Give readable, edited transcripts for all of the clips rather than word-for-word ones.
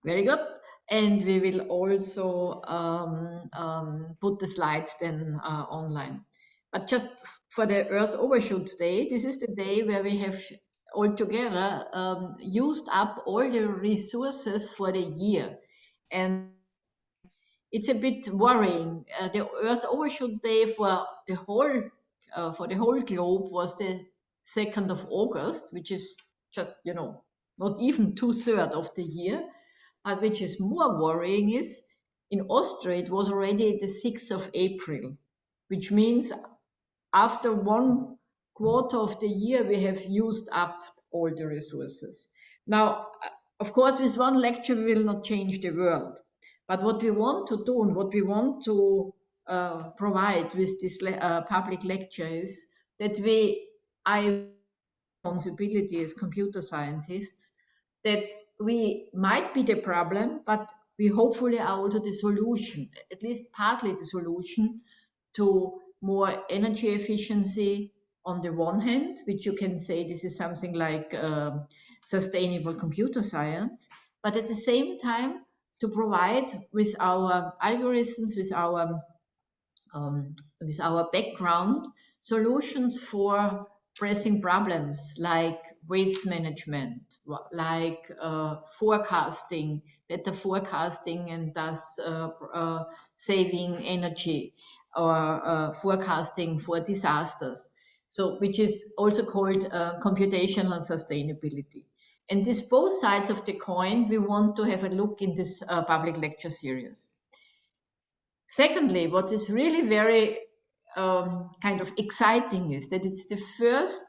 Very good. And we will also put the slides then online. But just for the Earth Overshoot Day, this is the day where we have altogether used up all the resources for the year. And it's a bit worrying. The Earth Overshoot Day for the whole globe was the 2nd of August, which is just, not even 2/3 of the year. But which is more worrying is in Austria, it was already the 6th of April, which means after 1/4 of the year, we have used up all the resources. Now, of course, with one lecture, we will not change the world. But what we want to do and what we want to provide with this public lecture is that I responsibility as computer scientists, that we might be the problem, but we hopefully are also the solution, at least partly the solution to more energy efficiency on the one hand, which you can say this is something like sustainable computer science, but at the same time to provide with our algorithms, with our background, solutions for pressing problems like waste management, like forecasting, better forecasting, and thus saving energy, or forecasting for disasters. So, which is also called computational sustainability. And this both sides of the coin, we want to have a look in this public lecture series. Secondly, what is really very kind of exciting is that it's the first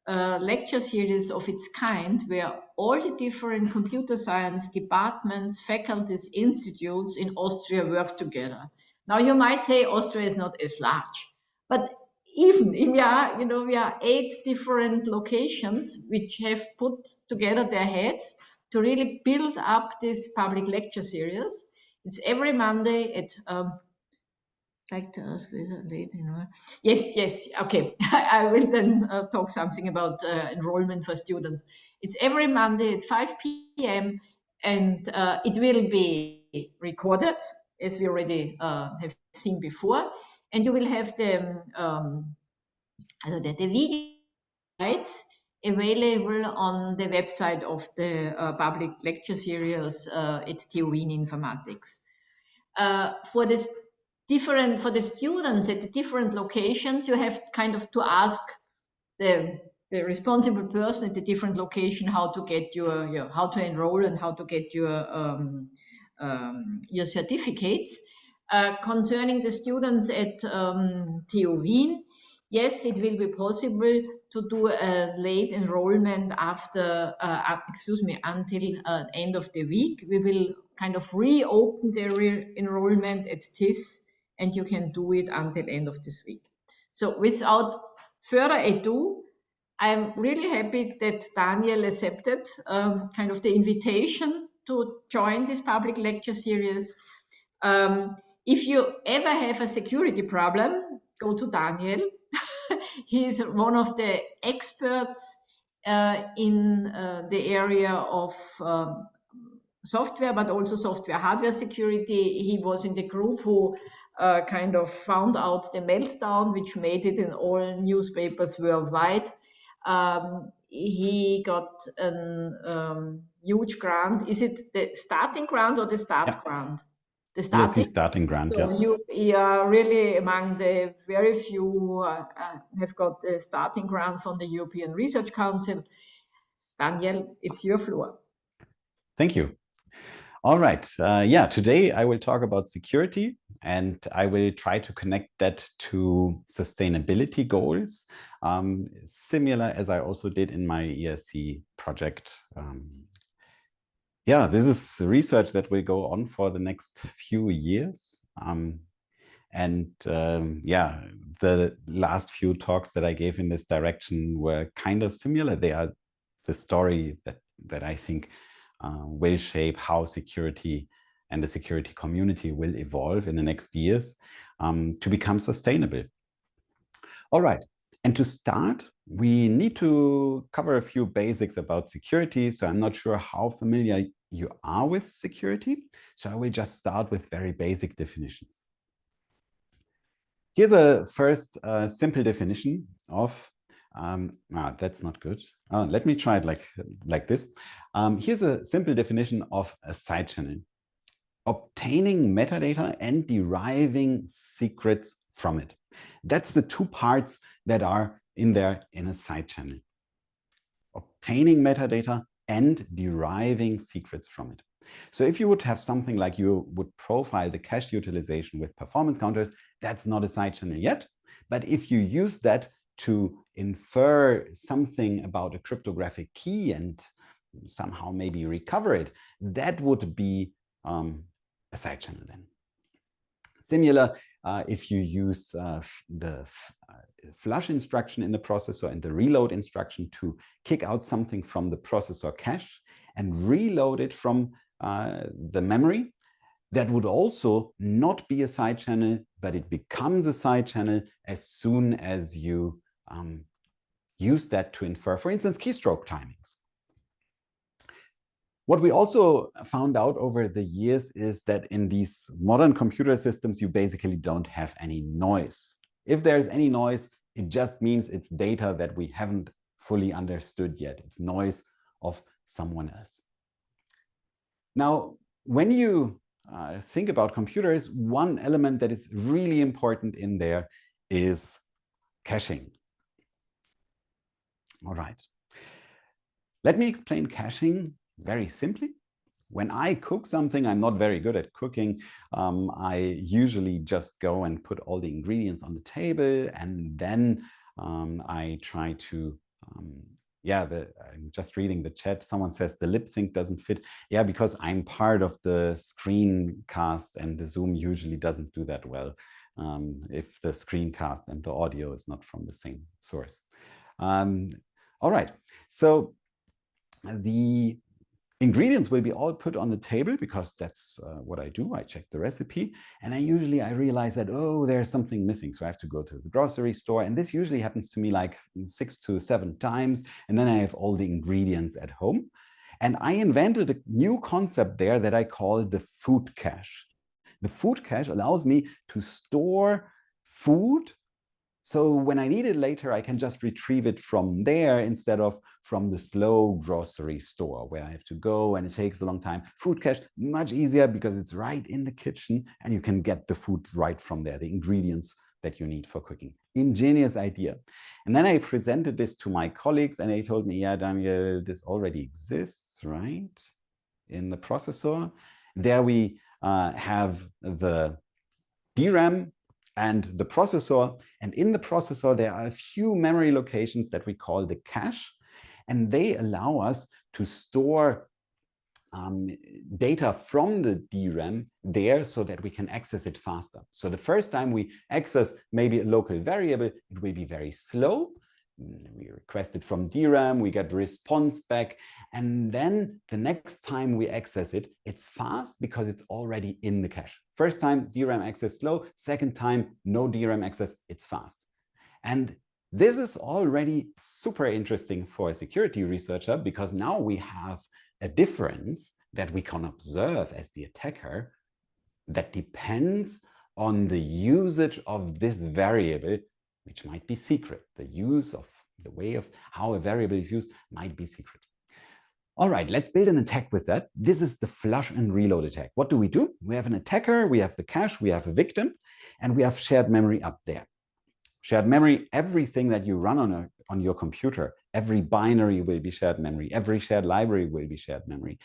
lecture series of its kind where all the different computer science departments, faculties, institutes in Austria work together. Now you might say Austria is not as large, but even we are 8 different locations which have put together their heads to really build up this public lecture series. It's every Monday at like to ask late, Yes, okay. I will then talk something about enrollment for students. It's every Monday at 5 p.m. and it will be recorded, as we already have seen before, and you will have the video slides available on the website of the public lecture series at TU Wien Informatics. For the students at the different locations, you have kind of to ask the responsible person at the different location how to get how to enroll and how to get your certificates. Concerning the students at TU Wien, yes, it will be possible to do a late enrollment after, until end of the week. We will kind of reopen the enrollment at TIS, and you can do it until end of this week. So without further ado, I'm really happy that Daniel accepted kind of the invitation to join this public lecture series. If you ever have a security problem, go to Daniel. He's one of the experts in the area of software, but also software hardware security. He was in the group who kind of found out the meltdown, which made it in all newspapers worldwide. He got a huge grant. Is it the starting grant or the start grant? The starting? Yes, the starting grant. So you are really among the very few who have got the starting grant from the European Research Council. Daniel, it's your floor. Thank you. All right. Today I will talk about security, and I will try to connect that to sustainability goals, similar as I also did in my ERC project. This is research that will go on for the next few years. The last few talks that I gave in this direction were kind of similar. They are the story that I think will shape how security and the security community will evolve in the next years to become sustainable. All right, and to start, we need to cover a few basics about security. So I'm not sure how familiar you are with security. So I will just start with very basic definitions. Here's a first simple definition of, that's not good. Let me try it like this. Here's a simple definition of a side channel. Obtaining metadata and deriving secrets from it. That's the two parts that are in there in a side channel. Obtaining metadata and deriving secrets from it. So if you would have something like you would profile the cache utilization with performance counters, that's not a side channel yet. But if you use that to infer something about a cryptographic key and somehow maybe recover it, that would be a side channel then. Similar, if you use the flush instruction in the processor and the reload instruction to kick out something from the processor cache and reload it from the memory, that would also not be a side channel, but it becomes a side channel as soon as you use that to infer, for instance, keystroke timings. What we also found out over the years is that in these modern computer systems, you basically don't have any noise. If there's any noise, it just means it's data that we haven't fully understood yet. It's noise of someone else. Now, when you think about computers, one element that is really important in there is caching. All right. Let me explain caching very simply. When I cook something, I'm not very good at cooking. I usually just go and put all the ingredients on the table, and then I try to, I'm just reading the chat. Someone says the lip sync doesn't fit. Yeah, because I'm part of the screencast and the Zoom usually doesn't do that well if the screencast and the audio is not from the same source. All right, so the ingredients will be all put on the table because that's what I do. I check the recipe and I realize that, oh, there's something missing. So I have to go to the grocery store. And this usually happens to me like 6 to 7 times. And then I have all the ingredients at home. And I invented a new concept there that I call the food cache. The food cache allows me to store food. So when I need it later, I can just retrieve it from there instead of from the slow grocery store where I have to go and it takes a long time. Food cache, much easier because it's right in the kitchen and you can get the food right from there, the ingredients that you need for cooking. Ingenious idea. And then I presented this to my colleagues and they told me, yeah, Daniel, this already exists, right? In the processor. There we have the DRAM and the processor. And in the processor, there are a few memory locations that we call the cache. And they allow us to store data from the DRAM there so that we can access it faster. So the first time we access maybe a local variable, it will be very slow. We request it from DRAM, we get response back, and then the next time we access it, it's fast because it's already in the cache. First time, DRAM access slow. Second time, no DRAM access, it's fast. And this is already super interesting for a security researcher because now we have a difference that we can observe as the attacker that depends on the usage of this variable, which might be secret. The use of the way of how a variable is used might be secret. All right, let's build an attack with that. This is the flush and reload attack. What do? We have an attacker, we have the cache, we have a victim, and we have shared memory up there. Shared memory, everything that you run on your computer, every binary will be shared memory, every shared library will be shared memory.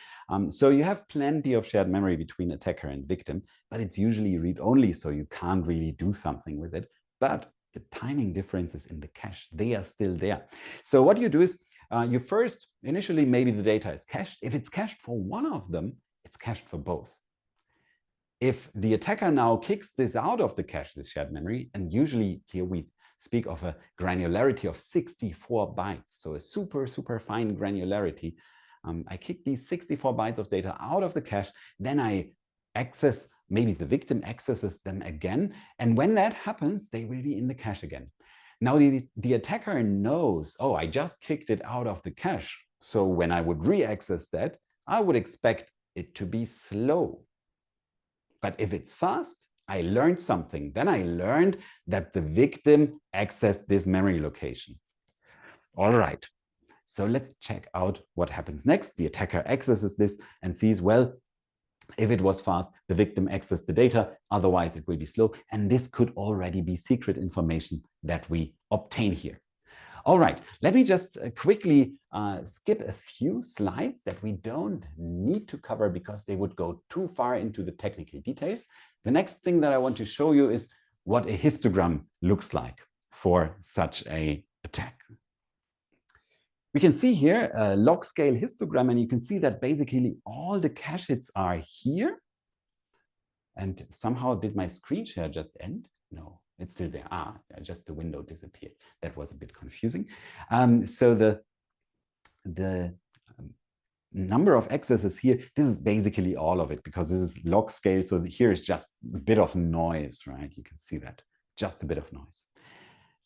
So you have plenty of shared memory between attacker and victim, but it's usually read-only, so you can't really do something with it. But the timing differences in the cache, they are still there. So what you do is you first, initially, maybe the data is cached. If it's cached for one of them, it's cached for both. If the attacker now kicks this out of the cache, this shared memory, and usually here we speak of a granularity of 64 bytes, so a super, super fine granularity. I kick these 64 bytes of data out of the cache, then I access, maybe the victim accesses them again, and when that happens, they will be in the cache again. Now the attacker knows, oh, I just kicked it out of the cache, so when I would re-access that, I would expect it to be slow. But if it's fast, I learned something. Then I learned that the victim accessed this memory location. All right, so let's check out what happens next. The attacker accesses this and sees, well, if it was fast, the victim accessed the data, otherwise it will be slow. And this could already be secret information that we obtain here. All right, let me just quickly skip a few slides that we don't need to cover because they would go too far into the technical details. The next thing that I want to show you is what a histogram looks like for such an attack. We can see here a log scale histogram, and you can see that basically all the cache hits are here. And somehow did my screen share just end? No, it's still there. Just the window disappeared. That was a bit confusing. So the number of accesses here, this is basically all of it because this is log scale. So here is just a bit of noise, right? You can see that, just a bit of noise.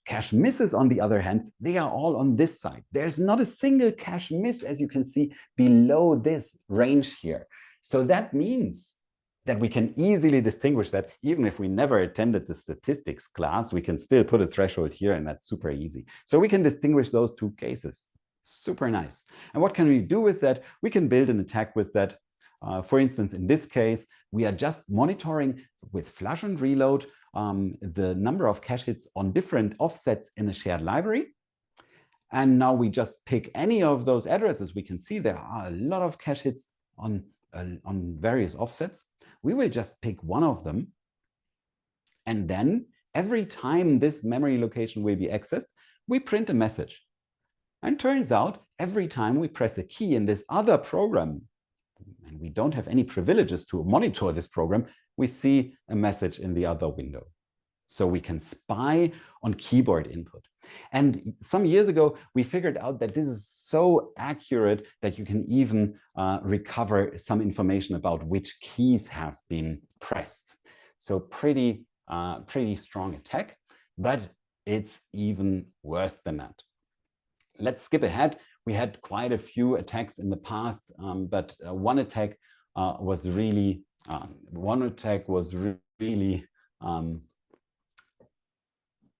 Cache misses, on the other hand, they are all on this side. There's not a single cache miss, as you can see, below this range here. So that means that we can easily distinguish that even if we never attended the statistics class, we can still put a threshold here, and that's super easy. So we can distinguish those two cases. Super nice. And what can we do with that? We can build an attack with that. For instance, in this case, we are just monitoring with flush and reload the number of cache hits on different offsets in a shared library. And now we just pick any of those addresses. We can see there are a lot of cache hits on various offsets. We will just pick one of them. And then every time this memory location will be accessed, we print a message. And turns out every time we press a key in this other program, and we don't have any privileges to monitor this program, we see a message in the other window. So we can spy on keyboard input. And some years ago, we figured out that this is so accurate that you can even recover some information about which keys have been pressed. So pretty strong attack, but it's even worse than that. Let's skip ahead. We had quite a few attacks in the past, but one attack was really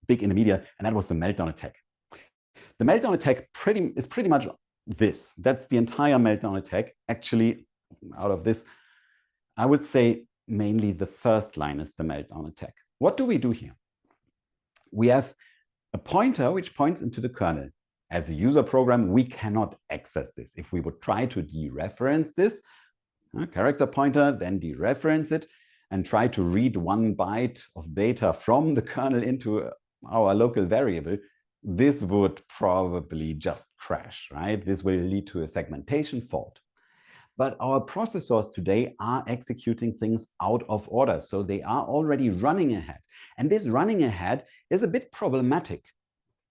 big in the media, and that was the Meltdown attack. The Meltdown attack is pretty much this. That's the entire Meltdown attack. Actually, out of this, I would say mainly the first line is the Meltdown attack. What do we do here? We have a pointer which points into the kernel. As a user program, we cannot access this. If we would try to dereference this, character pointer, then dereference it, and try to read 1 byte of data from the kernel into our local variable, this would probably just crash, right? This will lead to a segmentation fault. But our processors today are executing things out of order. So they are already running ahead. And this running ahead is a bit problematic,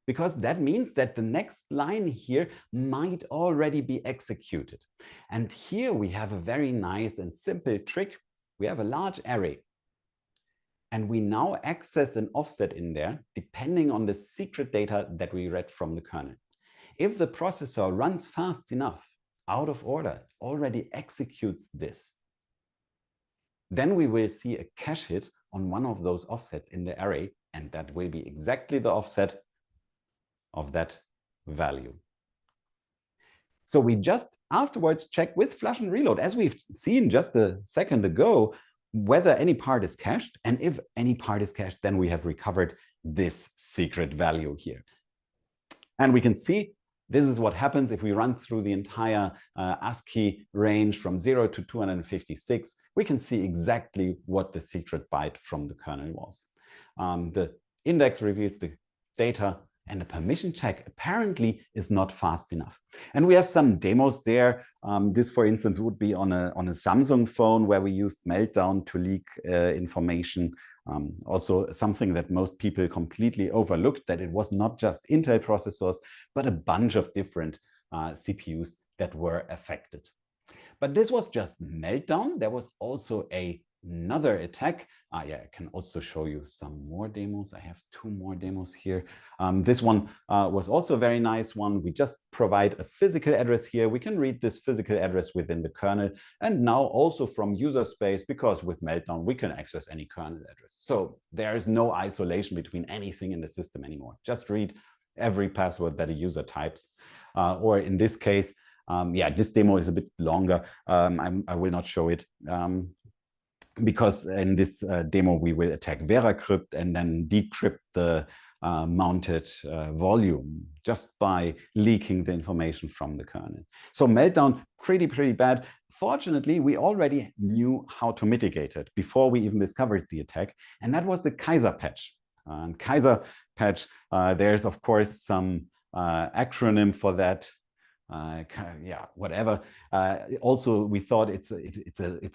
because that means that the next line here might already be executed. And here we have a very nice and simple trick. We have a large array. And we now access an offset in there, depending on the secret data that we read from the kernel. If the processor runs fast enough, out of order, already executes this, then we will see a cache hit on one of those offsets in the array, and that will be exactly the offset of that value. So we just afterwards check with flush and reload, as we've seen just a second ago, whether any part is cached. And if any part is cached, then we have recovered this secret value here. And we can see this is what happens if we run through the entire ASCII range from 0 to 256. We can see exactly what the secret byte from the kernel was. The index reveals the data, and the permission check apparently is not fast enough. And we have some demos there. This, for instance, would be on a Samsung phone where we used Meltdown to leak information. Also something that most people completely overlooked, that it was not just Intel processors, but a bunch of different CPUs that were affected. But this was just Meltdown. There was also a another attack. Yeah, I can also show you some more demos. I have 2 more demos here. This one was also a very nice one. We just provide a physical address here. We can read this physical address within the kernel, and now also from user space, because with Meltdown we can access any kernel address. So there is no isolation between anything in the system anymore. Just read every password that a user types. Or in this case, yeah, this demo is a bit longer. I will not show it. Because in this demo, we will attack VeraCrypt and then decrypt the mounted volume just by leaking the information from the kernel. So Meltdown, pretty bad. Fortunately, we already knew how to mitigate it before we even discovered the attack, and that was the Kaiser patch. And Kaiser patch, there's of course some acronym for that. Yeah, whatever. Also, we thought it's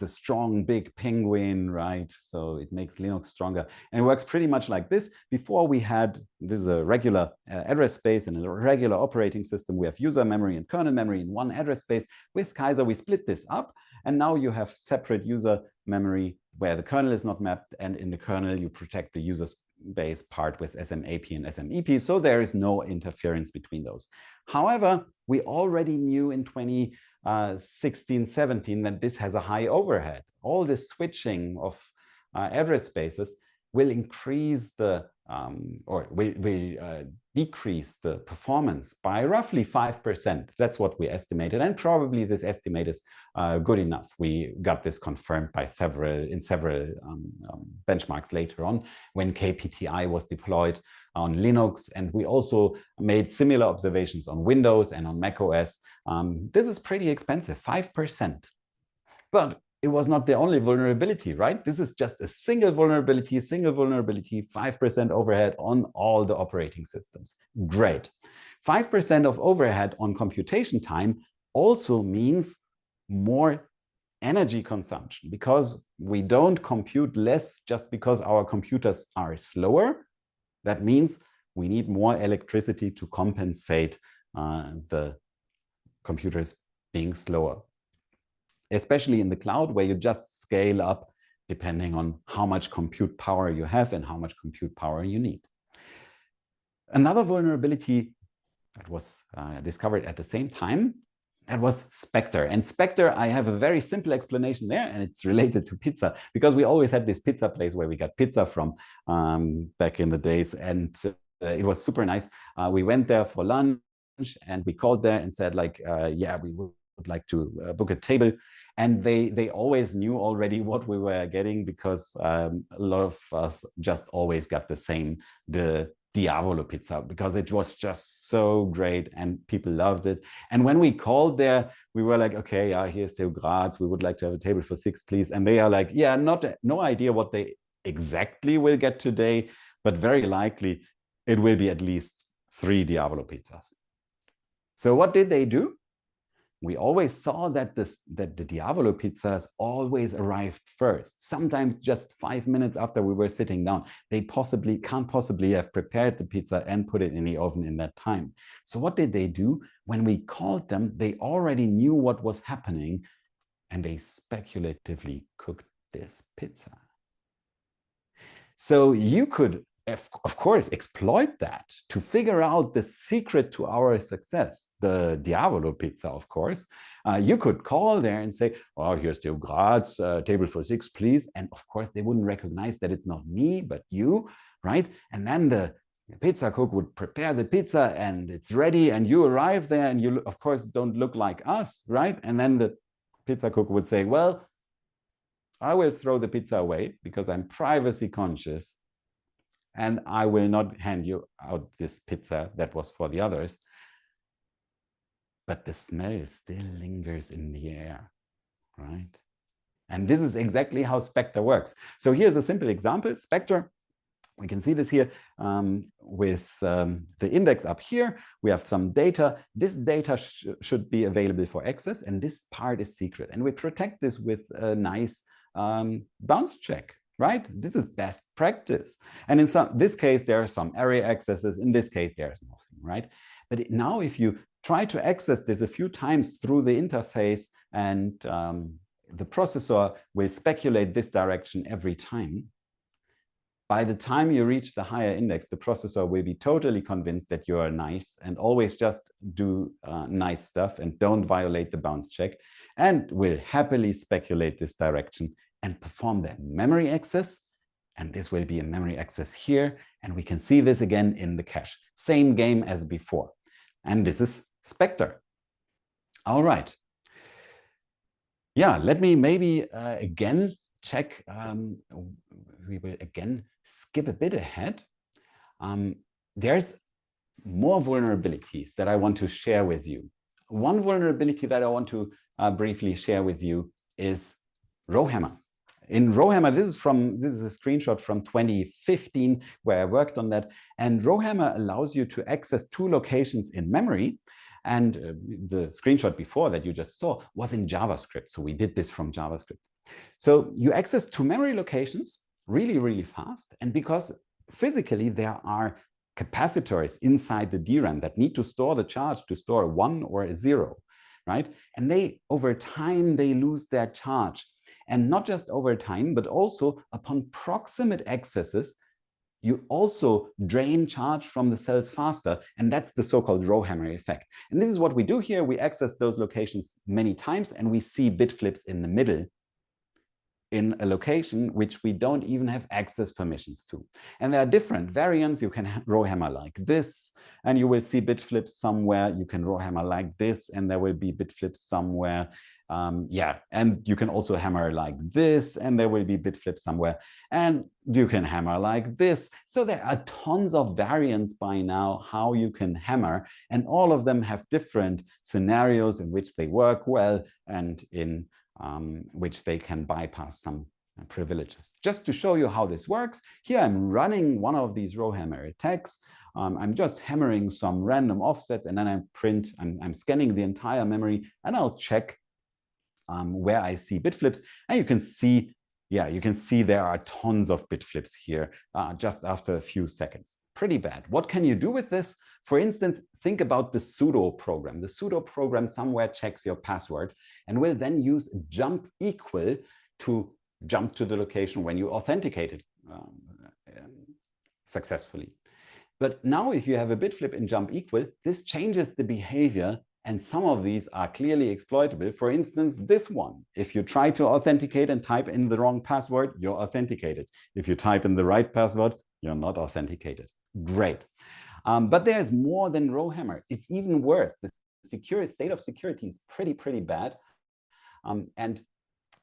a strong big penguin, right? So it makes Linux stronger, and it works pretty much like this. Before we had this is a regular address space and a regular operating system. We have user memory and kernel memory in one address space. With Kaiser, we split this up, and now you have separate user memory where the kernel is not mapped, and in the kernel you protect the user space part with SMAP and SMEP, so there is no interference between those. However, we already knew in 2016-17 that this has a high overhead. All this switching of address spaces will increase the or will decrease the performance by roughly 5%. That's what we estimated, and probably this estimate is good enough. We got this confirmed by several benchmarks later on when KPTI was deployed on Linux, and we also made similar observations on Windows and on macOS. This is pretty expensive, 5%. But it was not the only vulnerability, right? This is just a single vulnerability, 5% overhead on all the operating systems. Great. 5% of overhead on computation time also means more energy consumption, because we don't compute less just because our computers are slower. That means we need more electricity to compensate the computers being slower, especially in the cloud, where you just scale up depending on how much compute power you have and how much compute power you need. Another vulnerability that was discovered at the same time, that was Spectre. And Spectre, I have a very simple explanation there, and it's related to pizza, because we always had this pizza place where we got pizza from back in the days, and it was super nice. We went there for lunch, and we called there and said, like, yeah, we would like to book a table. And they always knew already what we were getting, because a lot of us just always got the Diavolo pizza, because it was just so great and people loved it. And when we called there, we were like, okay, yeah, here's to Graz, we would like to have a table for 6, please. And they are like, yeah, no idea what they exactly will get today, but very likely it will be at least 3 Diavolo pizzas. So what did they do? We always saw that the Diavolo pizzas always arrived first, sometimes just 5 minutes after we were sitting down. They can't possibly have prepared the pizza and put it in the oven in that time. So what did they do? When we called them, they already knew what was happening, and they speculatively cooked this pizza. So you could, of course, exploit that to figure out the secret to our success, the Diavolo pizza, of course. You could call there and say, oh, here's the Graz, table for 6, please. And of course, they wouldn't recognize that it's not me, but you, right? And then the pizza cook would prepare the pizza and it's ready, and you arrive there and you, of course, don't look like us, right? And then the pizza cook would say, well, I will throw the pizza away because I'm privacy conscious, and I will not hand you out this pizza that was for the others. But the smell still lingers in the air, right? And this is exactly how Spectre works. So here's a simple example. Spectre, we can see this here with the index up here. We have some data. This data should be available for access, and this part is secret. And we protect this with a nice bounce check. Right? This is best practice. And in this case, there are some area accesses. In this case, there's nothing, right? But now if you try to access this a few times through the interface and the processor will speculate this direction every time. By the time you reach the higher index, the processor will be totally convinced that you are nice and always just do nice stuff and don't violate the bounds check, and will happily speculate this direction and perform the memory access. And this will be a memory access here. And we can see this again in the cache. Same game as before. And this is Spectre. All right. Yeah, let me maybe again check. We will again skip a bit ahead. There's more vulnerabilities that I want to share with you. One vulnerability that I want to briefly share with you is Rowhammer. In Rowhammer, this is a screenshot from 2015 where I worked on that. And Rowhammer allows you to access two locations in memory. And the screenshot before that you just saw was in JavaScript. So we did this from JavaScript. So you access two memory locations really, really fast. And because physically there are capacitors inside the DRAM that need to store the charge to store a 1 or a 0, right? And they, over time, they lose their charge. And not just over time, but also upon proximate accesses, you also drain charge from the cells faster. And that's the so-called Rowhammer effect. And this is what we do here. We access those locations many times, and we see bit flips in the middle in a location which we don't even have access permissions to. And there are different variants. You can Rowhammer like this, and you will see bit flips somewhere. You can Rowhammer like this, and there will be bit flips somewhere. Yeah, and you can also hammer like this, and there will be bit flips somewhere. And you can hammer like this. So there are tons of variants by now how you can hammer, and all of them have different scenarios in which they work well and in which they can bypass some privileges. Just to show you how this works, here I'm running one of these Rowhammer attacks. I'm just hammering some random offsets, and then I'm scanning the entire memory, and I'll check where I see bit flips. And you can see, yeah, you can see there are tons of bit flips here just after a few seconds. Pretty bad. What can you do with this? For instance, think about the sudo program. The sudo program somewhere checks your password and will then use jump equal to jump to the location when you authenticated successfully. But now if you have a bit flip in jump equal, this changes the behavior, and some of these are clearly exploitable. For instance, this one. If you try to authenticate and type in the wrong password, you're authenticated. If you type in the right password, you're not authenticated. Great. But there's more than Rowhammer. It's even worse. The state of security is pretty bad. And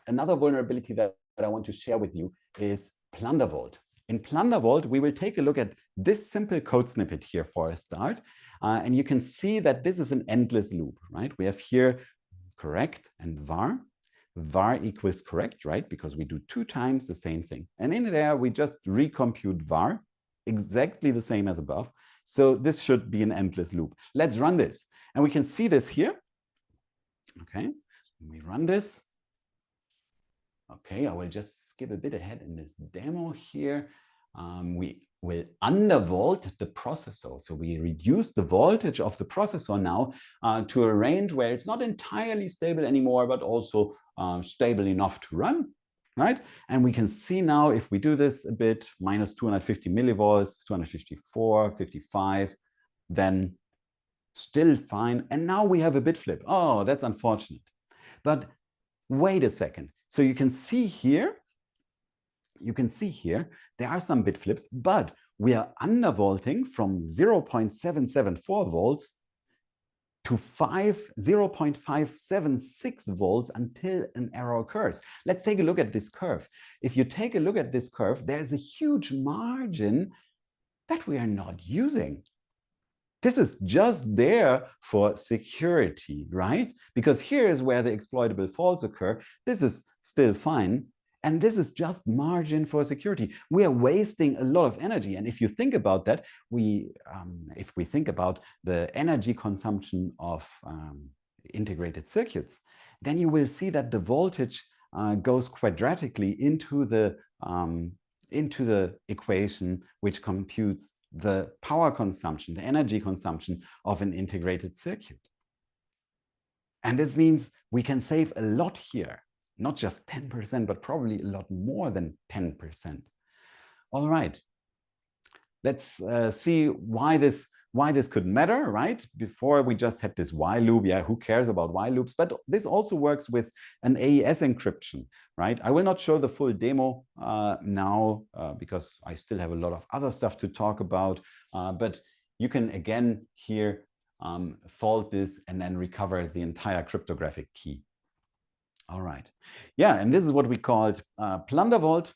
another vulnerability that I want to share with you is Plundervolt. In Plundervolt, we will take a look at this simple code snippet here for a start. And you can see that this is an endless loop, right? We have here correct and var. Var equals correct, right? Because we do 2 times the same thing. And in there, we just recompute var, exactly the same as above. So this should be an endless loop. Let's run this. And we can see this here. Okay, we run this. Okay, I will just skip a bit ahead in this demo here. We will undervolt the processor. So we reduce the voltage of the processor now to a range where it's not entirely stable anymore, but also stable enough to run, right? And we can see now if we do this a bit, minus 250 millivolts, 254, 55, then still fine. And now we have a bit flip. Oh, that's unfortunate. But wait a second. So you can see here, there are some bit flips, but we are undervolting from 0.774 volts to 0.576 volts until an error occurs. Let's take a look at this curve. If you take a look at this curve, there's a huge margin that we are not using. This is just there for security, right? Because here is where the exploitable faults occur. This is still fine. And this is just margin for security. We are wasting a lot of energy. And if you think about that, if we think about the energy consumption of integrated circuits, then you will see that the voltage goes quadratically into the equation which computes the power consumption, the energy consumption of an integrated circuit. And this means we can save a lot here. Not just 10%, but probably a lot more than 10%. All right, let's see why this could matter, right? Before we just had this while loop. Yeah, who cares about while loops? But this also works with an AES encryption, right? I will not show the full demo now because I still have a lot of other stuff to talk about. But you can again here fault this and then recover the entire cryptographic key. All right. Yeah, and this is what we called Plundervolt.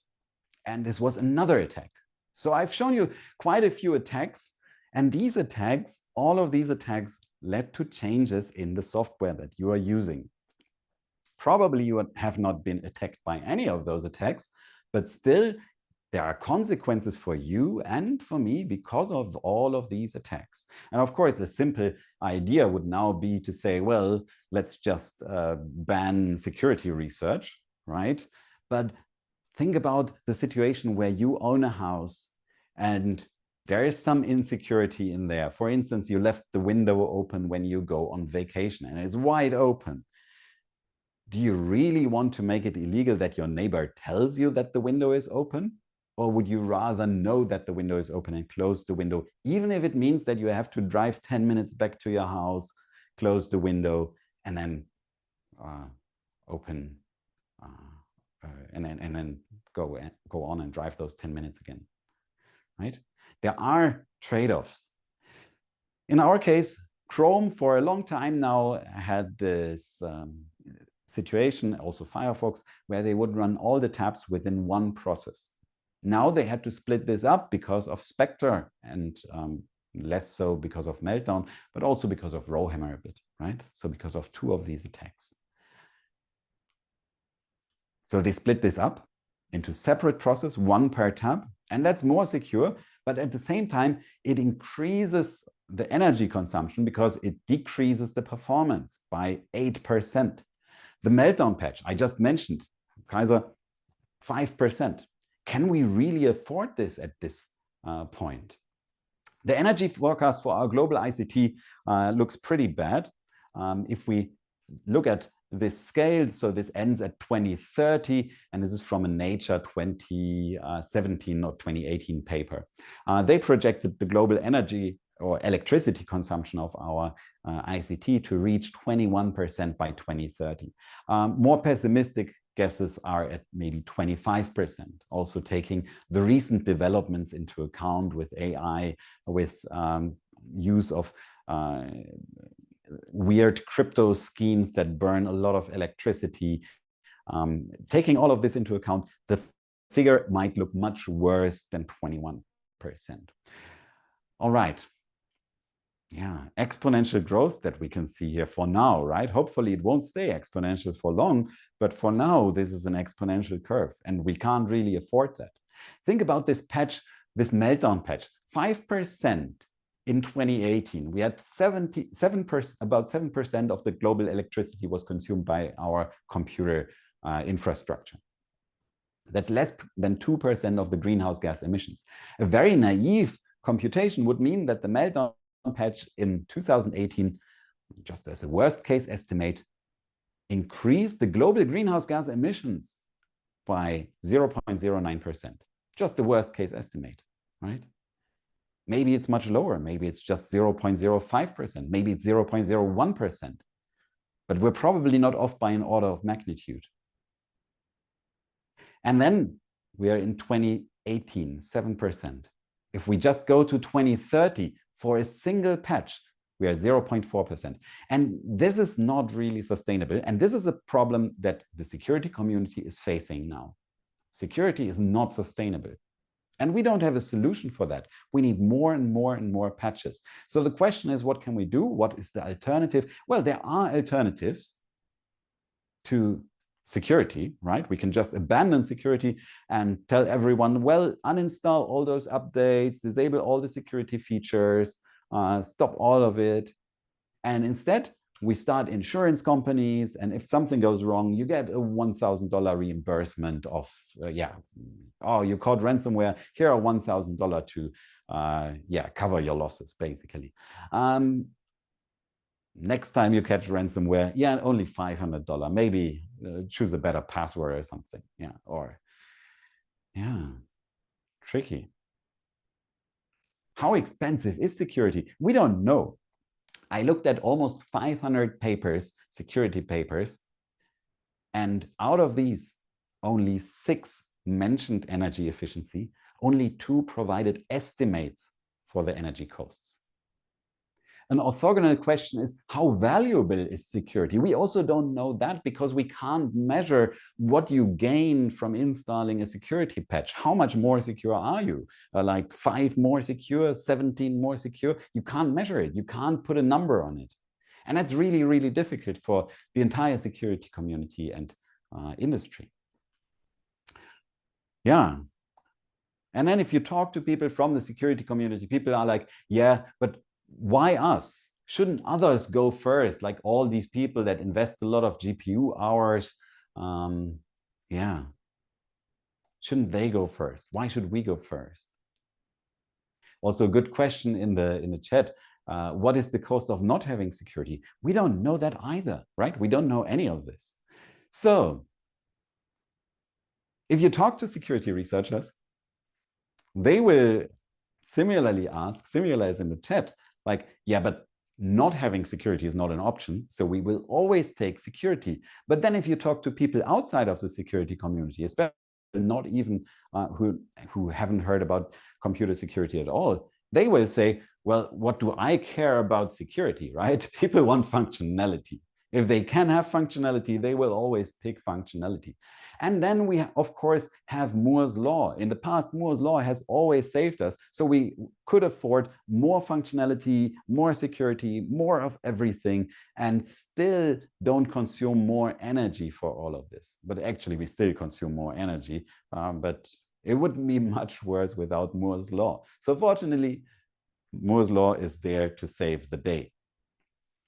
And this was another attack. So I've shown you quite a few attacks. And these attacks, all of these attacks led to changes in the software that you are using. Probably you have not been attacked by any of those attacks, but still there are consequences for you and for me because of all of these attacks. And of course, a simple idea would now be to say, well, let's just ban security research, right? But think about the situation where you own a house and there is some insecurity in there. For instance, you left the window open when you go on vacation and it's wide open. Do you really want to make it illegal that your neighbor tells you that the window is open? Or would you rather know that the window is open and close the window, even if it means that you have to drive 10 minutes back to your house, close the window, and then open and then go on and drive those 10 minutes again, right? There are trade-offs. In our case, Chrome for a long time now had this situation, also Firefox, where they would run all the tabs within one process. Now they had to split this up because of Spectre and less so because of Meltdown, but also because of Rowhammer a bit, right? So because of two of these attacks. So they split this up into separate processes, one per tab, and that's more secure, but at the same time, it increases the energy consumption because it decreases the performance by 8%. The Meltdown patch I just mentioned, Kaiser, 5%. Can we really afford this at this point? The energy forecast for our global ICT looks pretty bad. If we look at this scale, so this ends at 2030, and this is from a Nature 2017 or 2018 paper. They projected the global energy or electricity consumption of our ICT to reach 21% by 2030. More pessimistic guesses are at maybe 25%, also taking the recent developments into account with AI, with use of weird crypto schemes that burn a lot of electricity. Taking all of this into account, the figure might look much worse than 21%. All right. Yeah, exponential growth that we can see here for now, right? Hopefully it won't stay exponential for long, but for now, this is an exponential curve and we can't really afford that. Think about this patch, this Meltdown patch, 5% in 2018. We had about 7% of the global electricity was consumed by our computer infrastructure. That's less than 2% of the greenhouse gas emissions. A very naive computation would mean that the Meltdown patch in 2018, just as a worst case estimate, increased the global greenhouse gas emissions by 0.09%. Just the worst case estimate, right? Maybe it's much lower. Maybe it's just 0.05%. Maybe it's 0.01%. But we're probably not off by an order of magnitude. And then we are in 2018, 7%. If we just go to 2030 for a single patch, we are at 0.4%. And this is not really sustainable. And this is a problem that the security community is facing now. Security is not sustainable. And we don't have a solution for that. We need more and more and more patches. So the question is, what can we do? What is the alternative? Well, there are alternatives to security, right? We can just abandon security and tell everyone, well, uninstall all those updates, disable all the security features, stop all of it. And instead, we start insurance companies. And if something goes wrong, you get a $1,000 reimbursement of, oh, you caught ransomware. Here are $1,000 to, cover your losses, basically. next time you catch ransomware, yeah, only $500. Maybe choose a better password or something. Yeah, or yeah, tricky. How expensive is security? We don't know. I looked at almost 500 papers, security papers, and out of these, only 6 mentioned energy efficiency, only 2 provided estimates for the energy costs. An orthogonal question is, how valuable is security? We also don't know that because we can't measure what you gain from installing a security patch. How much more secure are you? Like 5 more secure, 17 more secure? You can't measure it. You can't put a number on it. And that's really, really difficult for the entire security community and industry. Yeah. And then if you talk to people from the security community, people are like, yeah, but why us? Shouldn't others go first? Like all these people that invest a lot of GPU hours. Yeah. Shouldn't they go first? Why should we go first? Also, a good question in the chat. What is the cost of not having security? We don't know that either, right? We don't know any of this. So if you talk to security researchers, they will similarly ask, similar as in the chat, like, yeah, but not having security is not an option. So we will always take security. But then if you talk to people outside of the security community, especially not even who haven't heard about computer security at all, they will say, well, what do I care about security, right? People want functionality. If they can have functionality, they will always pick functionality. And then we, of course, have Moore's Law. In the past, Moore's Law has always saved us. So we could afford more functionality, more security, more of everything, and still don't consume more energy for all of this. But actually, we still consume more energy, but it wouldn't be much worse without Moore's Law. So fortunately, Moore's Law is there to save the day.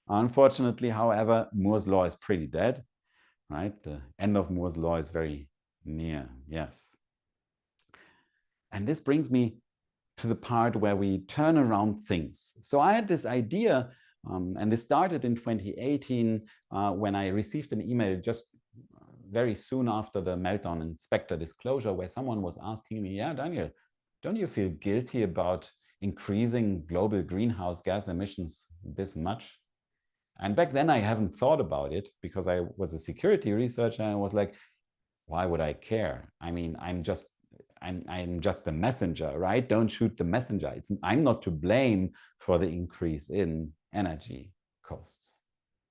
Unfortunately, however, Moore's Law is pretty dead, right? The end of Moore's Law is very near, yes. And this brings me to the part where we turn around things. So I had this idea, and this started in 2018 when I received an email just very soon after the Meltdown and Spectre disclosure, where someone was asking me, yeah, Daniel, don't you feel guilty about increasing global greenhouse gas emissions this much? And back then I haven't thought about it because I was a security researcher and I was like, why would I care? I mean, I'm just the messenger, right? Don't shoot the messenger. I'm not to blame for the increase in energy costs,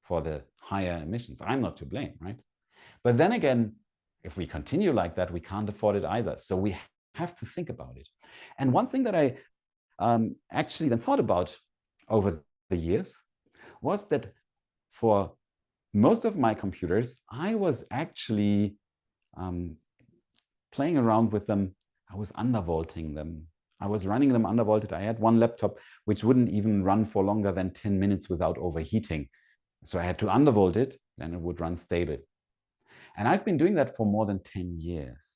for the higher emissions. I'm not to blame, right? But then again, if we continue like that, we can't afford it either. So we have to think about it. And one thing that I actually then thought about over the years was that for most of my computers, I was actually playing around with them. I was undervolting them. I was running them undervolted. I had one laptop which wouldn't even run for longer than 10 minutes without overheating. So I had to undervolt it, then it would run stable. And I've been doing that for more than 10 years.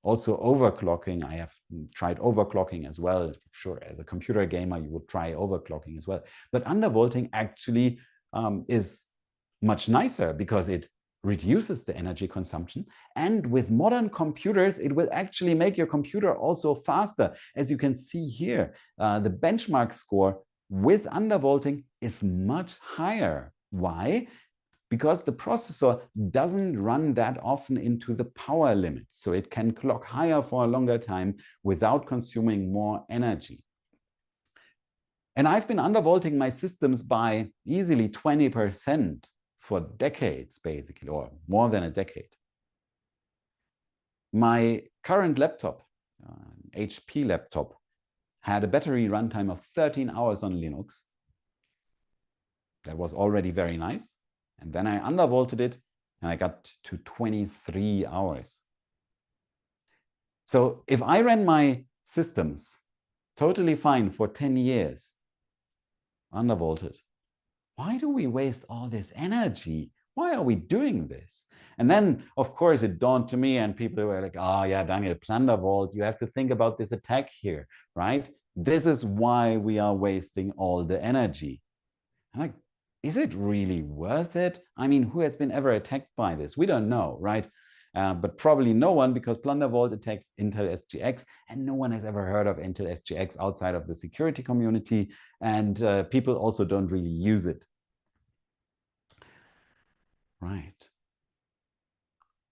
Also overclocking, I have tried overclocking as well. Sure, as a computer gamer, you would try overclocking as well. But undervolting actually is much nicer because it reduces the energy consumption. And with modern computers, it will actually make your computer also faster. As you can see here, the benchmark score with undervolting is much higher. Why? Because the processor doesn't run that often into the power limits. So it can clock higher for a longer time without consuming more energy. And I've been undervolting my systems by easily 20% for decades, basically, or more than a decade. My current laptop, HP laptop, had a battery runtime of 13 hours on Linux. That was already very nice. And then I undervolted it and I got to 23 hours. So if I ran my systems totally fine for 10 years, undervolted, why do we waste all this energy? Why are we doing this? And then, of course, it dawned to me and people were like, oh yeah, Daniel, Plundervolt, you have to think about this attack here, right? This is why we are wasting all the energy. I'm like, is it really worth it? I mean, who has been ever attacked by this? We don't know, right? But probably no one, because Plundervolt attacks Intel SGX, and no one has ever heard of Intel SGX outside of the security community, and people also don't really use it. Right.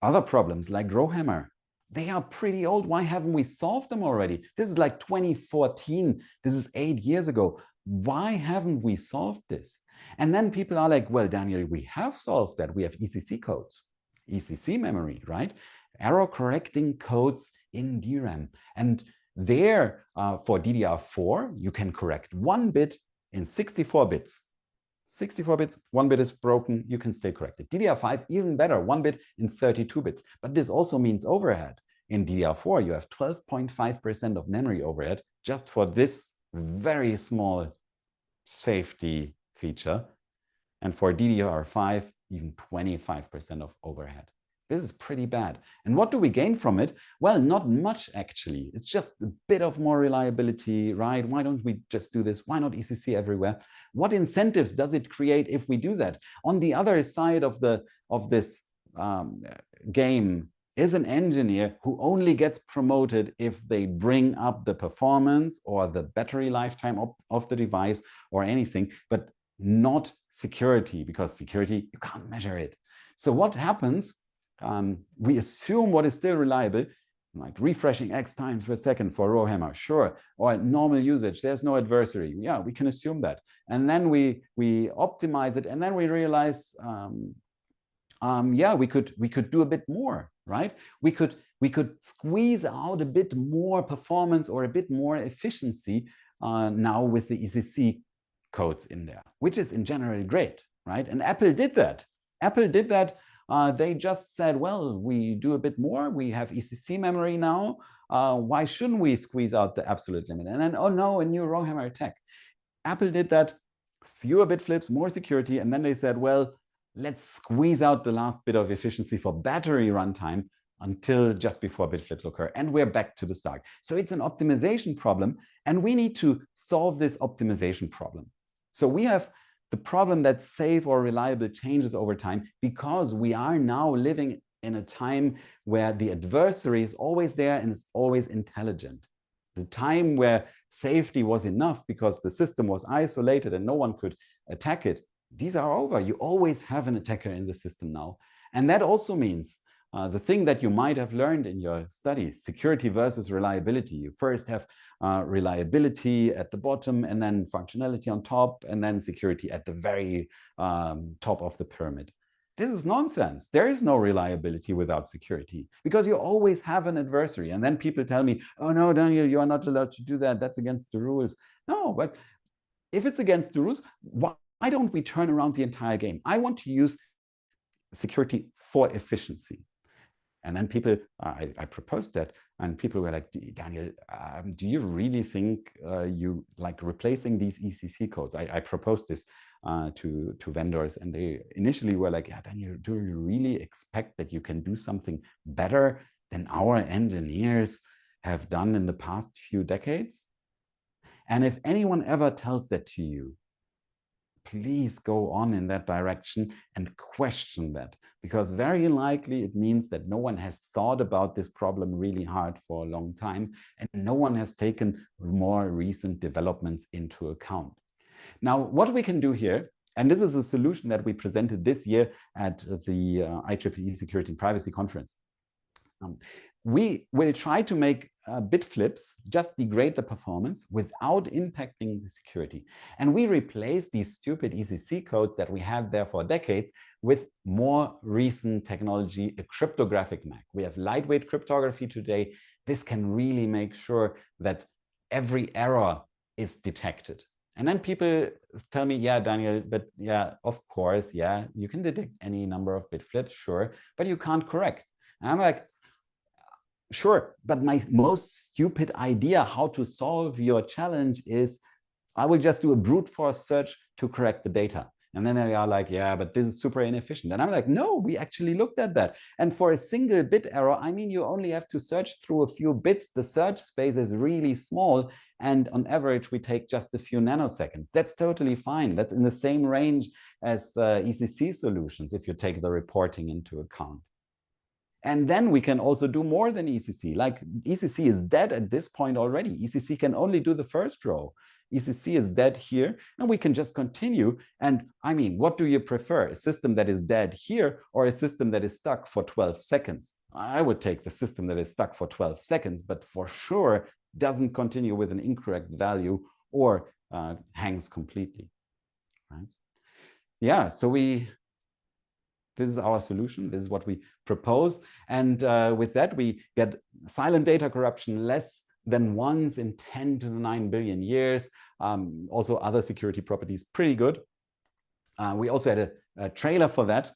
Other problems like Rowhammer, they are pretty old. Why haven't we solved them already? This is like 2014. This is 8 years ago. Why haven't we solved this? And then people are like, well, Daniel, we have solved that. We have ECC codes, ECC memory, right? Error correcting codes in DRAM. And there, for DDR4, you can correct 1 bit in 64 bits. 64 bits, 1 bit is broken, you can stay corrected. DDR5, even better, 1 bit in 32 bits. But this also means overhead. In DDR4, you have 12.5% of memory overhead just for this very small safety feature. And for DDR5, even 25% of overhead. This is pretty bad. And what do we gain from it? Well, not much, actually. It's just a bit of more reliability, right? Why don't we just do this? Why not ECC everywhere? What incentives does it create if we do that? On the other side of this game is an engineer who only gets promoted if they bring up the performance or the battery lifetime of the device or anything, but not security, because security, you can't measure it. So what happens? We assume what is still reliable, like refreshing X times per second for Rowhammer, sure, or normal usage, there's no adversary. Yeah, we can assume that. And then we optimize it, and then we realize, yeah, we could do a bit more, right? We could squeeze out a bit more performance or a bit more efficiency now with the ECC codes in there, which is in general great, right? And Apple did that. Apple did that. They just said, well, we do a bit more. We have ECC memory now. Why shouldn't we squeeze out the absolute limit? And then, oh no, a new Rowhammer attack. Apple did that, fewer bit flips, more security. And then they said, well, let's squeeze out the last bit of efficiency for battery runtime until just before bit flips occur. And we're back to the start. So it's an optimization problem. And we need to solve this optimization problem. So we have the problem that safe or reliable changes over time, because we are now living in a time where the adversary is always there and it's always intelligent. The time where safety was enough because the system was isolated and no one could attack it, these are over. You always have an attacker in the system now. And that also means the thing that you might have learned in your studies, security versus reliability. You first have reliability at the bottom, and then functionality on top, and then security at the very top of the pyramid. This is nonsense. There is no reliability without security, because you always have an adversary. And then people tell me, oh no, Daniel, you are not allowed to do that. That's against the rules. No, but if it's against the rules, why don't we turn around the entire game? I want to use security for efficiency. And then people, I proposed that, and people were like, Daniel, do you really think you like replacing these ECC codes? I proposed this to vendors, and they initially were like, yeah, Daniel, do you really expect that you can do something better than our engineers have done in the past few decades? And if anyone ever tells that to you, please go on in that direction and question that, because very likely it means that no one has thought about this problem really hard for a long time, and no one has taken more recent developments into account. Now, what we can do here, and this is a solution that we presented this year at the IEEE Security and Privacy Conference. We will try to make bit flips just degrade the performance without impacting the security. And we replace these stupid ECC codes that we had there for decades with more recent technology, a cryptographic MAC. We have lightweight cryptography today. This can really make sure that every error is detected. And then people tell me, yeah, Daniel, but yeah, of course, yeah, you can detect any number of bit flips, sure, but you can't correct. And I'm like, sure, but my most stupid idea how to solve your challenge is I will just do a brute force search to correct the data. And then they are like, yeah, but this is super inefficient. And I'm like, no, we actually looked at that. And for a single bit error, I mean, you only have to search through a few bits. The search space is really small. And on average, we take just a few nanoseconds. That's totally fine. That's in the same range as ECC solutions, if you take the reporting into account. And then we can also do more than ECC. Like ECC is dead at this point already. ECC can only do the first row. ECC is dead here, and we can just continue. And I mean, what do you prefer? A system that is dead here or a system that is stuck for 12 seconds? I would take the system that is stuck for 12 seconds, but for sure doesn't continue with an incorrect value or hangs completely, right? Yeah, so this is our solution. This is what we propose. And with that, we get silent data corruption less than once in 10 to the 9 billion years. Also, other security properties, pretty good. We also had a trailer for that.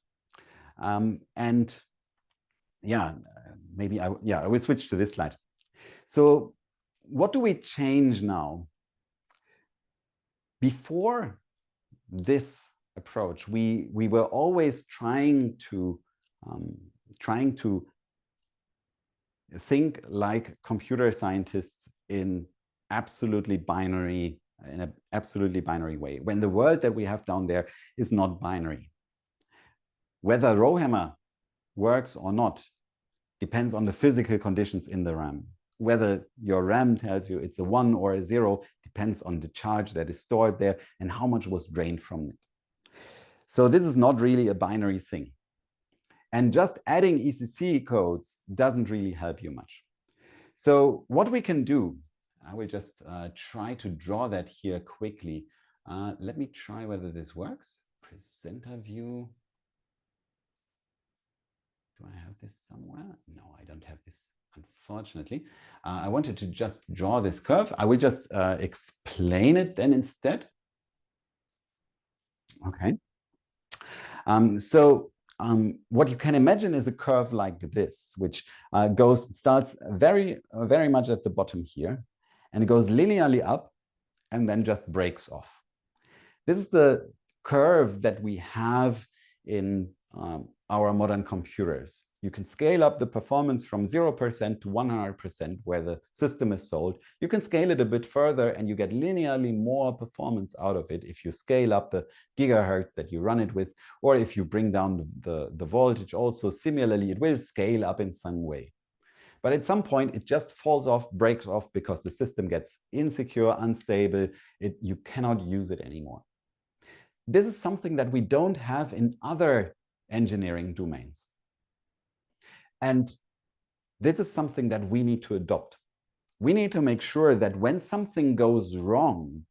And yeah, maybe I will switch to this slide. So what do we change now? Before this approach, we were always trying to think like computer scientists in an absolutely binary way, when the world that we have down there is not binary. Whether Rowhammer works or not depends on the physical conditions in the RAM. Whether your RAM tells you it's a 1 or a 0 depends on the charge that is stored there and how much was drained from it. So this is not really a binary thing. And just adding ECC codes doesn't really help you much. So what we can do, I will just try to draw that here quickly. Let me try whether this works. Presenter view. Do I have this somewhere? No, I don't have this, unfortunately. I wanted to just draw this curve. I will just explain it then instead. Okay. What you can imagine is a curve like this, which starts very much at the bottom here, and it goes linearly up and then just breaks off. This is the curve that we have in our modern computers. You can scale up the performance from 0% to 100% where the system is sold. You can scale it a bit further and you get linearly more performance out of it if you scale up the gigahertz that you run it with, or if you bring down the voltage also. Similarly, it will scale up in some way. But at some point, it just falls off, breaks off, because the system gets insecure, unstable. You cannot use it anymore. This is something that we don't have in other engineering domains. And this is something that we need to adopt. We need to make sure that when something goes wrong,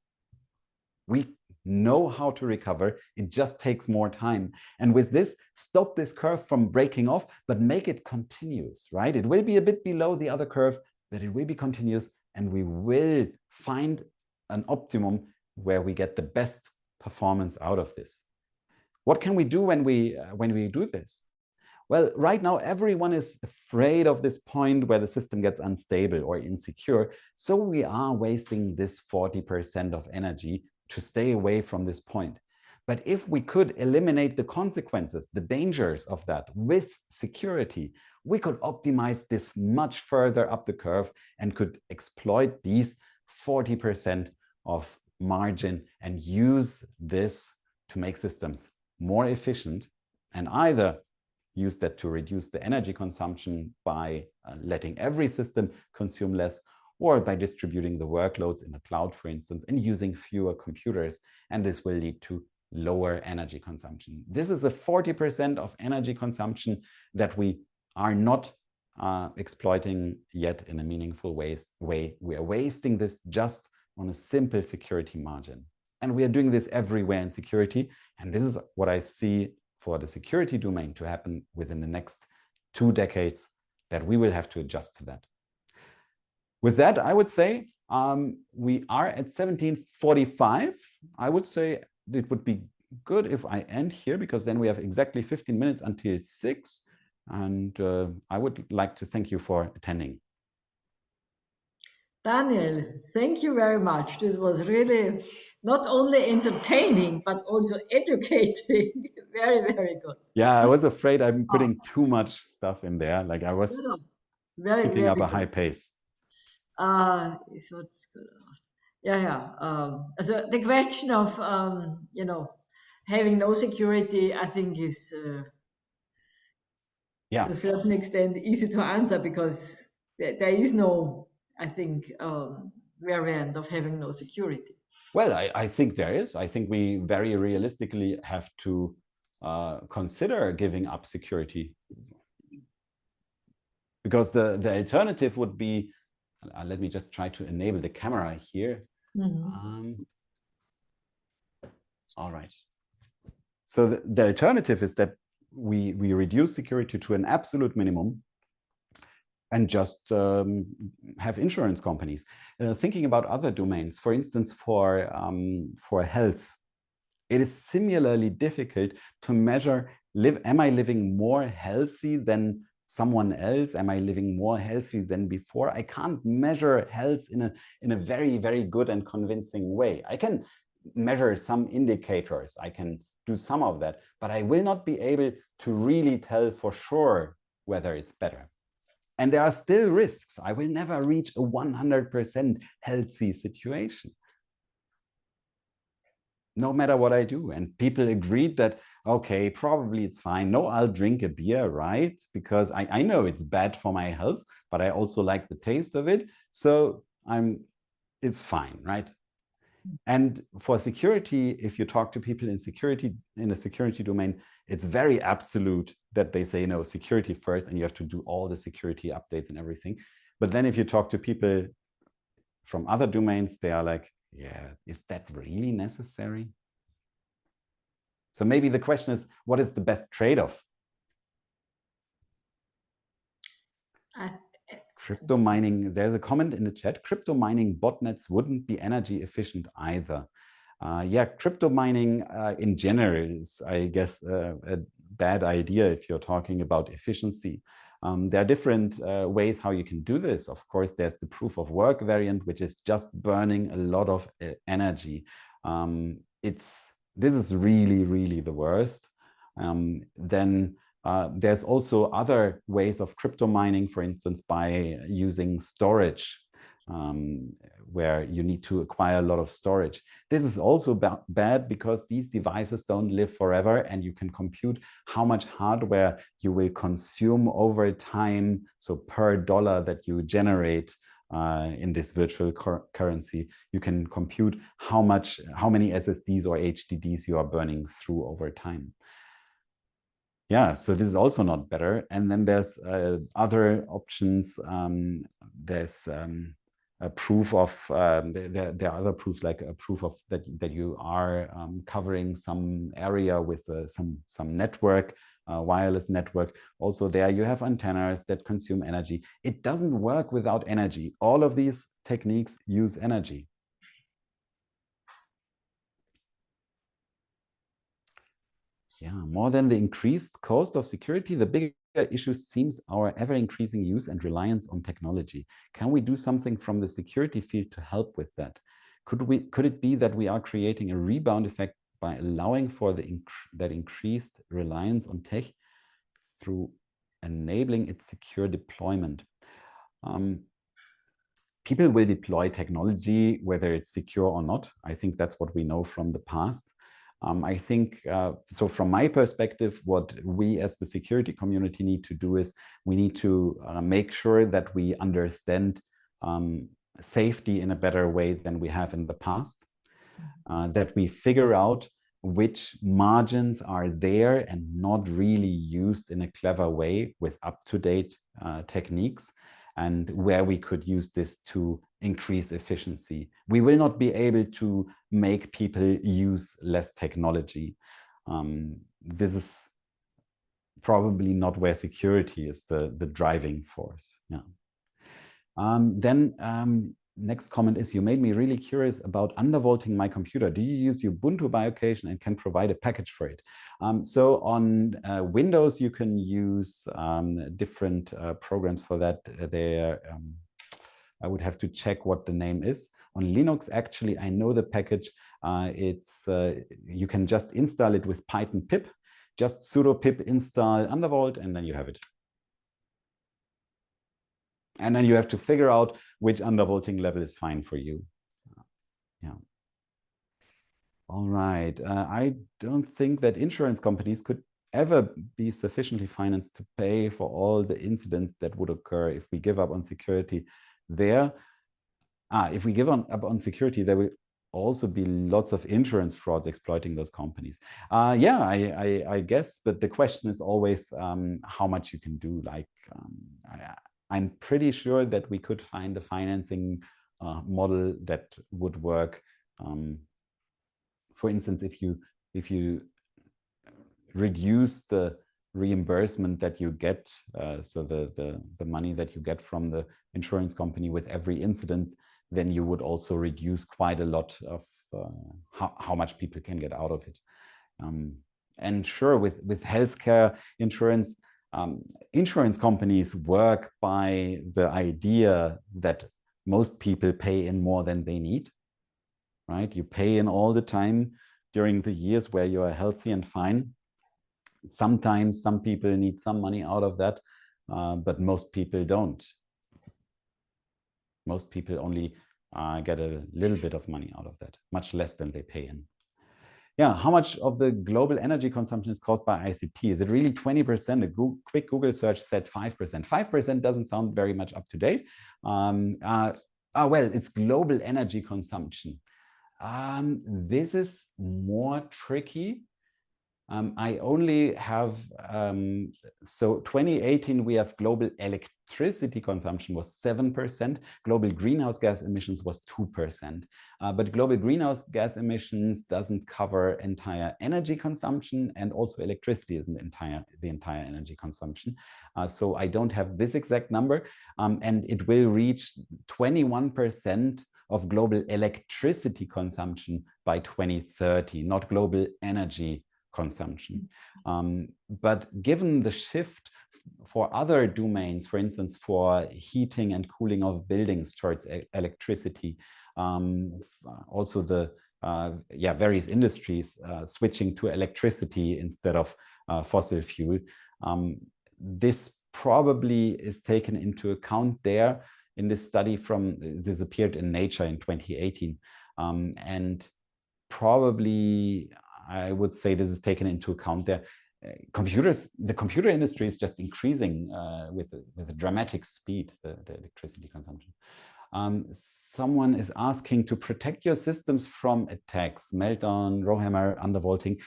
we know how to recover. It just takes more time. And with this, stop this curve from breaking off, but make it continuous, right? It will be a bit below the other curve, but it will be continuous, and we will find an optimum where we get the best performance out of this. What can we do when we do this? Well, right now, everyone is afraid of this point where the system gets unstable or insecure. So we are wasting this 40% of energy to stay away from this point. But if we could eliminate the consequences, the dangers of that with security, we could optimize this much further up the curve and could exploit these 40% of margin and use this to make systems more efficient, and either use that to reduce the energy consumption by letting every system consume less, or by distributing the workloads in the cloud, for instance, and using fewer computers. And this will lead to lower energy consumption. This is a 40% of energy consumption that we are not exploiting yet in a meaningful way. We are wasting this just on a simple security margin. And we are doing this everywhere in security. And this is what I see for the security domain to happen within the next 2 decades, that we will have to adjust to that. With that, I would say we are at 17:45. I would say it would be good if I end here, because then we have exactly 15 minutes until 6. And I would like to thank you for attending. Daniel, thank you very much. This was really not only entertaining, but also educating. Very, very good. Yeah, I was afraid I'm putting too much stuff in there. Like I was very, keeping very up a good. high pace. So it's good. Yeah. So the question of, having no security, I think is Yeah. to a certain extent easy to answer because there is no, I think, variant of having no security. Well, I think there is. I think we very realistically have to consider giving up security, because the alternative would be, let me just try to enable the camera here. All right. So the alternative is that we reduce security to an absolute minimum and just have insurance companies. Thinking about other domains, for instance, for health, it is similarly difficult to measure, am I living more healthy than someone else? Am I living more healthy than before? I can't measure health in a very, very good and convincing way. I can measure some indicators. I can do some of that, but I will not be able to really tell for sure whether it's better. And there are still risks. I will never reach a 100% healthy situation, no matter what I do. And people agreed that, okay, probably it's fine. No, I'll drink a beer, right? Because I know it's bad for my health, but I also like the taste of it. So it's fine, right? And for security, if you talk to people in the security domain, it's very absolute that they say, no, security first, and you have to do all the security updates and everything. But then if you talk to people from other domains, they are like, yeah, is that really necessary? So maybe the question is, what is the best trade-off? Crypto mining, there's a comment in the chat, crypto mining botnets wouldn't be energy efficient either. Yeah, crypto mining in general is, I guess, a bad idea if you're talking about efficiency. There are different ways how you can do this. Of course, there's the proof of work variant, which is just burning a lot of energy. This is really, really the worst. Then there's also other ways of crypto mining, for instance, by using storage, where you need to acquire a lot of storage. This is also bad because these devices don't live forever, and you can compute how much hardware you will consume over time. So per dollar that you generate in this virtual currency, you can compute how many SSDs or HDDs you are burning through over time. Yeah, so this is also not better. And then there's other options. There's a proof of, there are other proofs, like a proof of that you are covering some area with some network, wireless network. Also there you have antennas that consume energy. It doesn't work without energy. All of these techniques use energy. Yeah, more than the increased cost of security, the bigger issue seems our ever-increasing use and reliance on technology. Can we do something from the security field to help with that? Could it be that we are creating a rebound effect by allowing for that increased reliance on tech through enabling its secure deployment? People will deploy technology whether it's secure or not. I think that's what we know from the past. I think, so from my perspective, what we as the security community need to do is we need to make sure that we understand safety in a better way than we have in the past, that we figure out which margins are there and not really used in a clever way with up-to-date techniques, and where we could use this to increase efficiency. We will not be able to make people use less technology. This is probably not where security is the driving force. Yeah. Next comment is, you made me really curious about undervolting my computer. Do you use Ubuntu by occasion and can provide a package for it? So on Windows, you can use different programs for that. I would have to check what the name is. On Linux, actually, I know the package. You can just install it with Python pip, just sudo pip install Undervolt, and then you have it. And then you have to figure out which undervolting level is fine for you. Yeah. All right. I don't think that insurance companies could ever be sufficiently financed to pay for all the incidents that would occur if we give up on security there. If we give up on security, there will also be lots of insurance frauds exploiting those companies. Yeah, I guess, but the question is always how much you can do. Like, I'm pretty sure that we could find a financing model that would work. For instance, if you reduce the reimbursement that you get, so the money that you get from the insurance company with every incident, then you would also reduce quite a lot of how much people can get out of it. And sure, with healthcare insurance, insurance companies work by the idea that most people pay in more than they need, right? You pay in all the time during the years where you are healthy and fine. Sometimes some people need some money out of that, but most people don't. Most people only get a little bit of money out of that, much less than they pay in. Yeah, how much of the global energy consumption is caused by ICT? Is it really 20%? A quick Google search said 5%. 5% doesn't sound very much up to date. Well, it's global energy consumption. This is more tricky. I only have, so 2018, we have global electricity consumption was 7%, global greenhouse gas emissions was 2%. But global greenhouse gas emissions doesn't cover entire energy consumption, and also electricity isn't the entire energy consumption. So I don't have this exact number, and it will reach 21% of global electricity consumption by 2030, not global energy consumption. But given the shift for other domains, for instance, for heating and cooling of buildings towards electricity, also the various industries switching to electricity instead of fossil fuel, this probably is taken into account there in this study this appeared in Nature in 2018. And probably I would say this is taken into account there. The computer industry is just increasing with a dramatic speed, the electricity consumption. Someone is asking to protect your systems from attacks, Meltdown, Rowhammer, undervolting.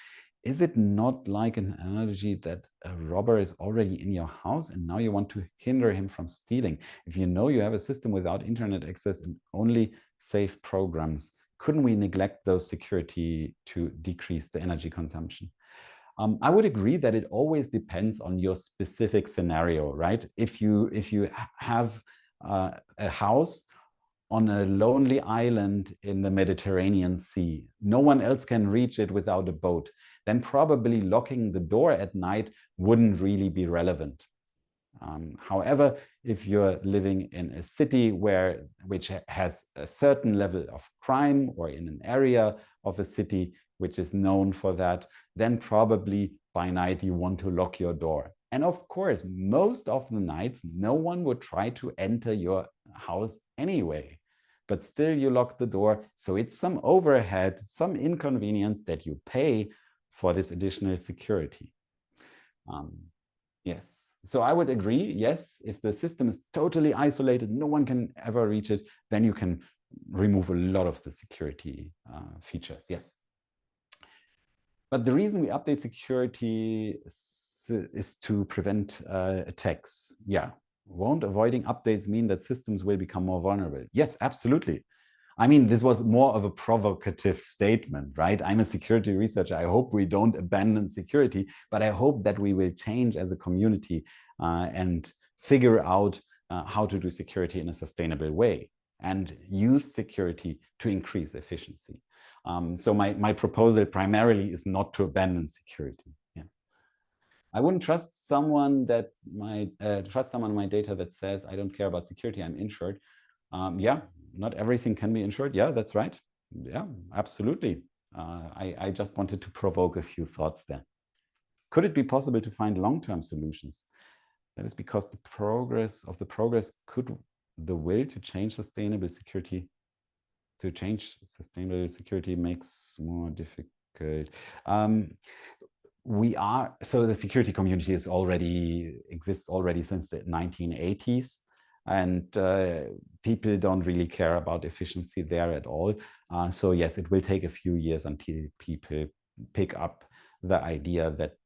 Is it not like an analogy that a robber is already in your house and now you want to hinder him from stealing? If you know you have a system without internet access and only safe programs, couldn't we neglect those security to decrease the energy consumption? I would agree that it always depends on your specific scenario, right? If you have a house on a lonely island in the Mediterranean Sea, no one else can reach it without a boat, then probably locking the door at night wouldn't really be relevant. However, if you're living in a city which has a certain level of crime, or in an area of a city which is known for that, then probably by night you want to lock your door. And of course, most of the nights, no one would try to enter your house anyway, but still you lock the door. So it's some overhead, some inconvenience that you pay for this additional security. Yes. So I would agree, yes, if the system is totally isolated, no one can ever reach it, then you can remove a lot of the security features, yes. But the reason we update security is to prevent attacks. Yeah, won't avoiding updates mean that systems will become more vulnerable? Yes, absolutely. I mean, this was more of a provocative statement, right? I'm a security researcher. I hope we don't abandon security, but I hope that we will change as a community and figure out how to do security in a sustainable way and use security to increase efficiency. So my proposal primarily is not to abandon security. Yeah. I wouldn't trust someone that my data that says, I don't care about security, I'm insured. Yeah, not everything can be insured. Yeah, that's right. Yeah, absolutely. I just wanted to provoke a few thoughts there. Could it be possible to find long-term solutions? That is because the progress could the will to change sustainable security makes more difficult. So the security community exists already since the 1980s, and people don't really care about efficiency there at all. So yes, it will take a few years until people pick up the idea that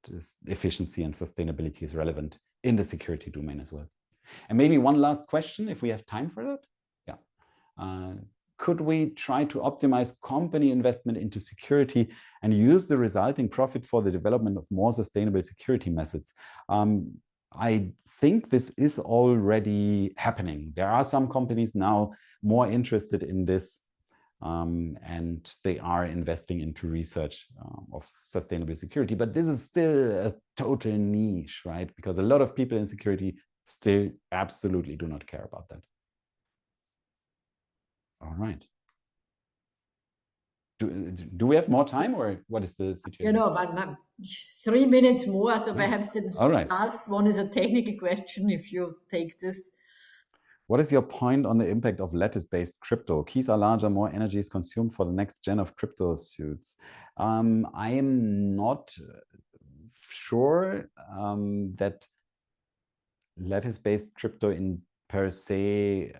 efficiency and sustainability is relevant in the security domain as well. And maybe one last question, if we have time for that. Yeah. Could we try to optimize company investment into security and use the resulting profit for the development of more sustainable security methods? I think this is already happening. There are some companies now more interested in this, and they are investing into research of sustainable security. But this is still a total niche, right? Because a lot of people in security still absolutely do not care about that. All right. Do we have more time, or what is the situation? You know, but 3 minutes more, so perhaps the right. last one is a technical question, if you take this. What is your point on the impact of lattice-based crypto? Keys are larger, more energy is consumed for the next gen of crypto suits. I am not sure that lattice-based crypto in per se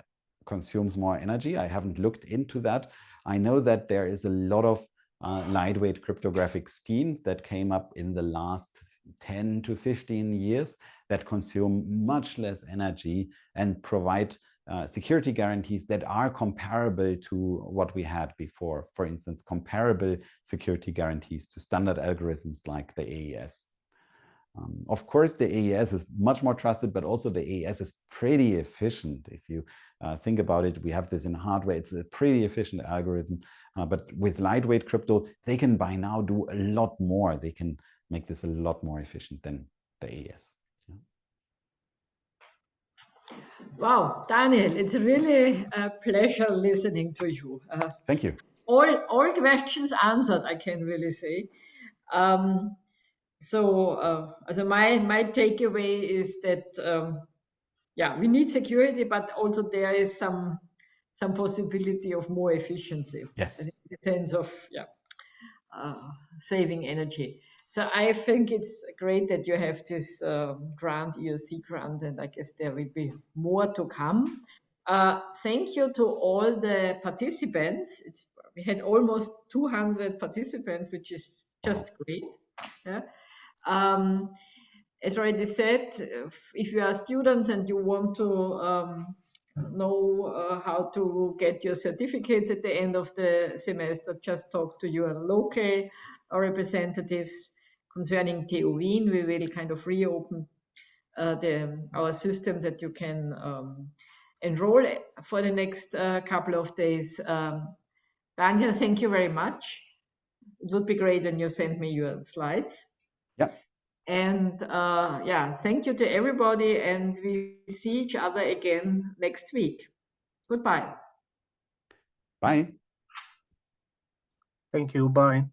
consumes more energy. I haven't looked into that. I know that there is a lot of lightweight cryptographic schemes that came up in the last 10 to 15 years that consume much less energy and provide security guarantees that are comparable to what we had before. For instance, comparable security guarantees to standard algorithms like the AES. Of course, the AES is much more trusted, but also the AES is pretty efficient. If you think about it, we have this in hardware. It's a pretty efficient algorithm. But with lightweight crypto, they can by now do a lot more. They can make this a lot more efficient than the AES. Yeah. Wow, Daniel, it's really a pleasure listening to you. Thank you. All questions answered, I can really say. So my takeaway is that yeah, we need security, but also there is some possibility of more efficiency. Yes. In the sense of saving energy. So I think it's great that you have this grant, ERC grant, and I guess there will be more to come. Thank you to all the participants. We had almost 200 participants, which is just great. Yeah. As already said, if you are students and you want to know how to get your certificates at the end of the semester, just talk to your local representatives. Concerning TU Wien, we will kind of reopen our system that you can enroll for the next couple of days. Daniel, thank you very much. It would be great when you send me your slides. Yeah. And yeah, thank you to everybody, and we see each other again next week. Goodbye. Bye. Thank you. Bye.